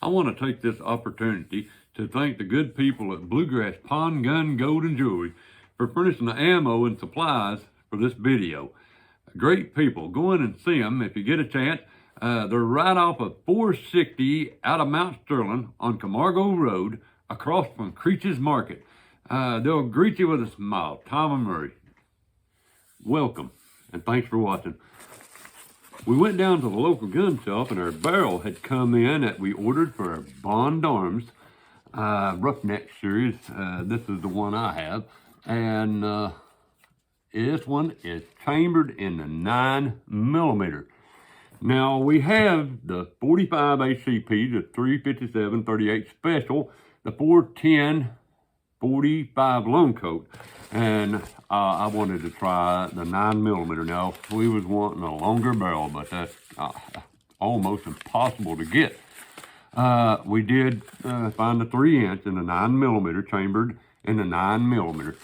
I want to take this opportunity to thank the good people at Bluegrass Pawn Gun Gold and Jewelry for furnishing the ammo and supplies for this video. Great people. Go in and see them if you get a chance. They're right off of 460 out of Mount Sterling on Camargo Road across from Creech's Market. They'll greet you with a smile. Tom and Murray. Welcome, and thanks for watching. We went down to the local gun shop and our barrel had come in that we ordered for our Bond Arms Roughneck series. This is the one I have, and this one is chambered in the 9mm. Now we have the 45 ACP, the 357 38 Special, the 410 45 Lone Coat, and I wanted to try the 9mm. Now we was wanting a longer barrel, but that's almost impossible to get. We did find the 3-inch and the 9mm chambered in the 9mm,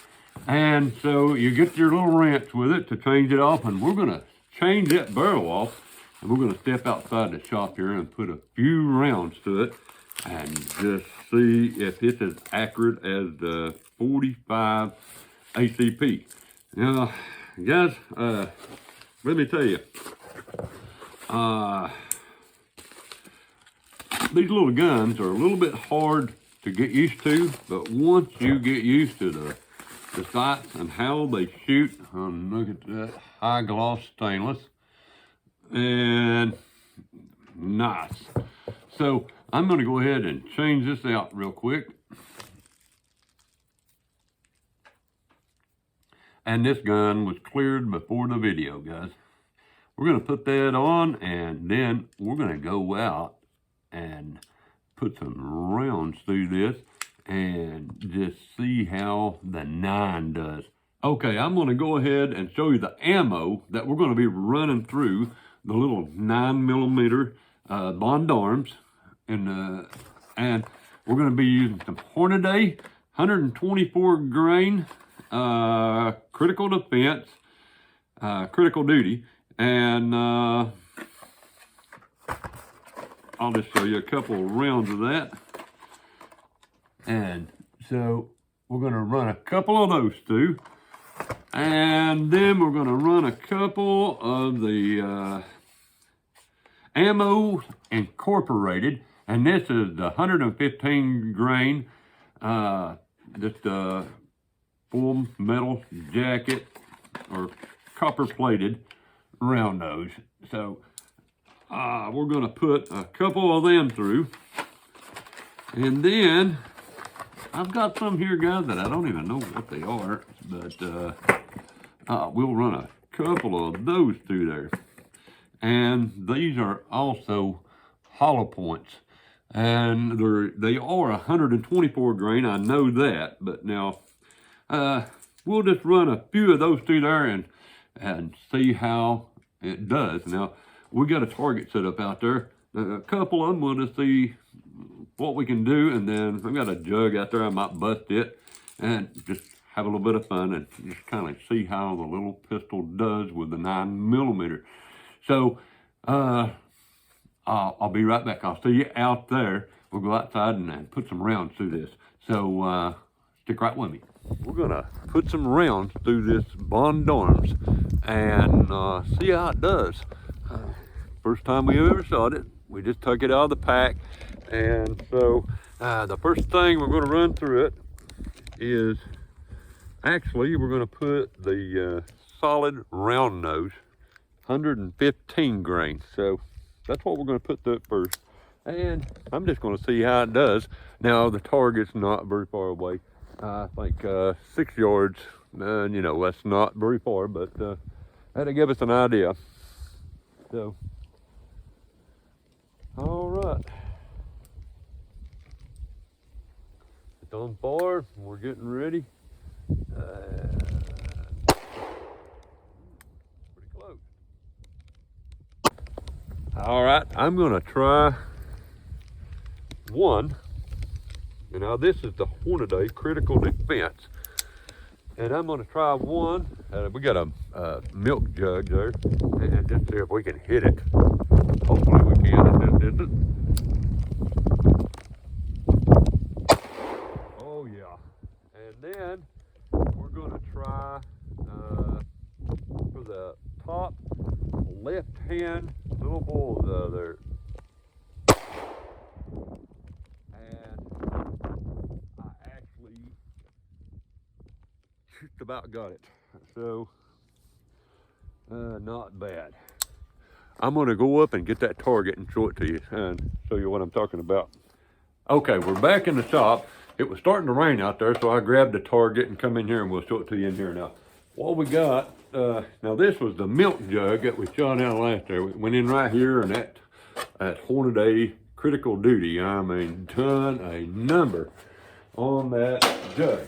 and so you get your little wrench with it to change it off, and we're gonna change that barrel off, and we're gonna step outside the shop here and put a few rounds to it and just see if it's as accurate as the 45 ACP. Now, guys, let me tell you, these little guns are a little bit hard to get used to, but once you get used to the sights and how they shoot, look at that high gloss stainless, and nice. So I'm going to go ahead and change this out real quick. And this gun was cleared before the video, guys. We're going to put that on, and then we're going to go out and put some rounds through this and just see how the 9 does. Okay, I'm going to go ahead and show you the ammo that we're going to be running through the little 9mm Bond Arms. And we're going to be using some Hornady 124 grain critical defense, critical duty, and I'll just show you a couple of rounds of that. And so we're going to run a couple of those two, and then we're going to run a couple of the Ammo Incorporated. And this is the 115 grain, just a full metal jacket or copper plated round nose. So we're going to put a couple of them through. And then I've got some here, guys, that I don't even know what they are, but we'll run a couple of those through there. And these are also hollow points. And they are 124 grain, I know that, but now we'll just run a few of those through there and see how it does. Now, we got a target set up out there. A couple of them, we'll just see what we can do, and then I've got a jug out there, I might bust it, and just have a little bit of fun and just kind of see how the little pistol does with the 9mm. So, I'll be right back. I'll see you out there. We'll go outside and put some rounds through this. So stick right with me. We're gonna put some rounds through this Bond Arms and see how it does. First time we ever shot it. We just took it out of the pack. And so the first thing we're gonna run through it is, actually we're gonna put the solid round nose, 115 grain. So that's what we're going to put through it first, and I'm just going to see how it does. Now the target's not very far away. I think 6 yards, and you know that's not very far, but that'll give us an idea. So, all right, it's on fire. We're getting ready. All right, I'm gonna try one. And now this is the Hornady Critical Defense. And I'm gonna try one. We got a milk jug there. And just see if we can hit it. Hopefully we can. Is it? And then we're going to try for the top left hand little bullseye there. And I actually just about got it. So, not bad. I'm going to go up and get that target and show it to you and show you what I'm talking about. Okay, we're back in the shop. It was starting to rain out there, so I grabbed the target and come in here and we'll show it to you in here now. What we got, now this was the milk jug that we shot out last there. We went in right here and that Hornady critical duty. I mean, done a number on that jug.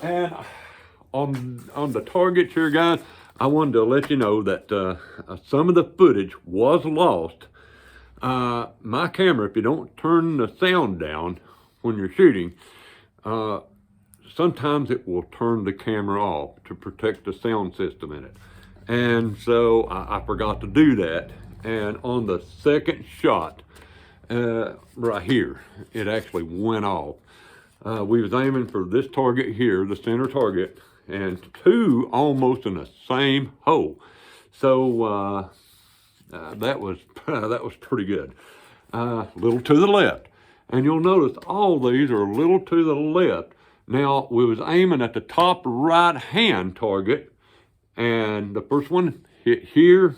And on the targets here, guys, I wanted to let you know that some of the footage was lost. My camera, if you don't turn the sound down when you're shooting, sometimes it will turn the camera off to protect the sound system in it. And so I forgot to do that. And on the second shot, right here, it actually went off. We was aiming for this target here, the center target, and two almost in the same hole. So that was pretty good. A little to the left, and you'll notice all these are a little to the left. Now we was aiming at the top right hand target, and the first one hit here,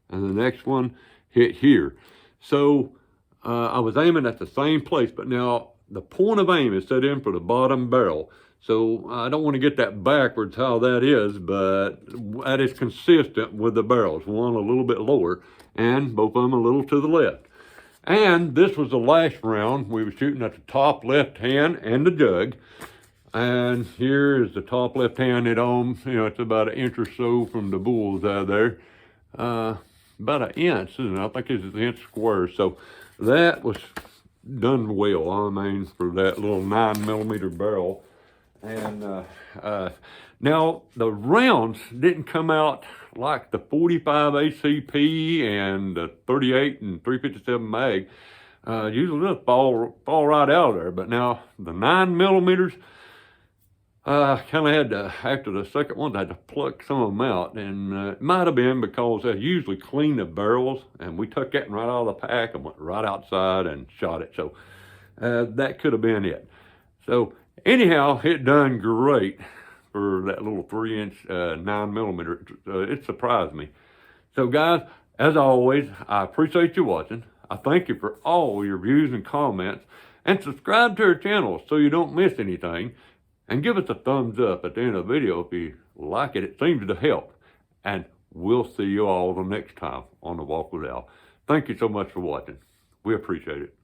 and the next one hit here. So I was aiming at the same place, but now the point of aim is set in for the bottom barrel. So I don't want to get that backwards how that is, but that is consistent with the barrels. One a little bit lower and both of them a little to the left. And this was the last round. We were shooting at the top left hand and the jug. And here is the top left hand. It's about an inch or so from the bullseye there. About an inch, isn't it? I think it's an inch square. So that was done well, I mean, for that little 9mm barrel. And now the rounds didn't come out like the 45 ACP and the 38 and 357 mag. Usually they'll fall right out of there. But now the 9mm, kind of had to, after the second one, I had to pluck some of them out. And it might have been because they usually clean the barrels, and we took that right out of the pack and went right outside and shot it. So that could have been it. So anyhow, it done great for that little 3-inch 9mm. It surprised me. So guys, as always, I appreciate you watching. I thank you for all your views and comments, and subscribe to our channel so you don't miss anything. And give us a thumbs up at the end of the video if you like it. It seems to help. And we'll see you all the next time on The Walk with Al. Thank you so much for watching. We appreciate it.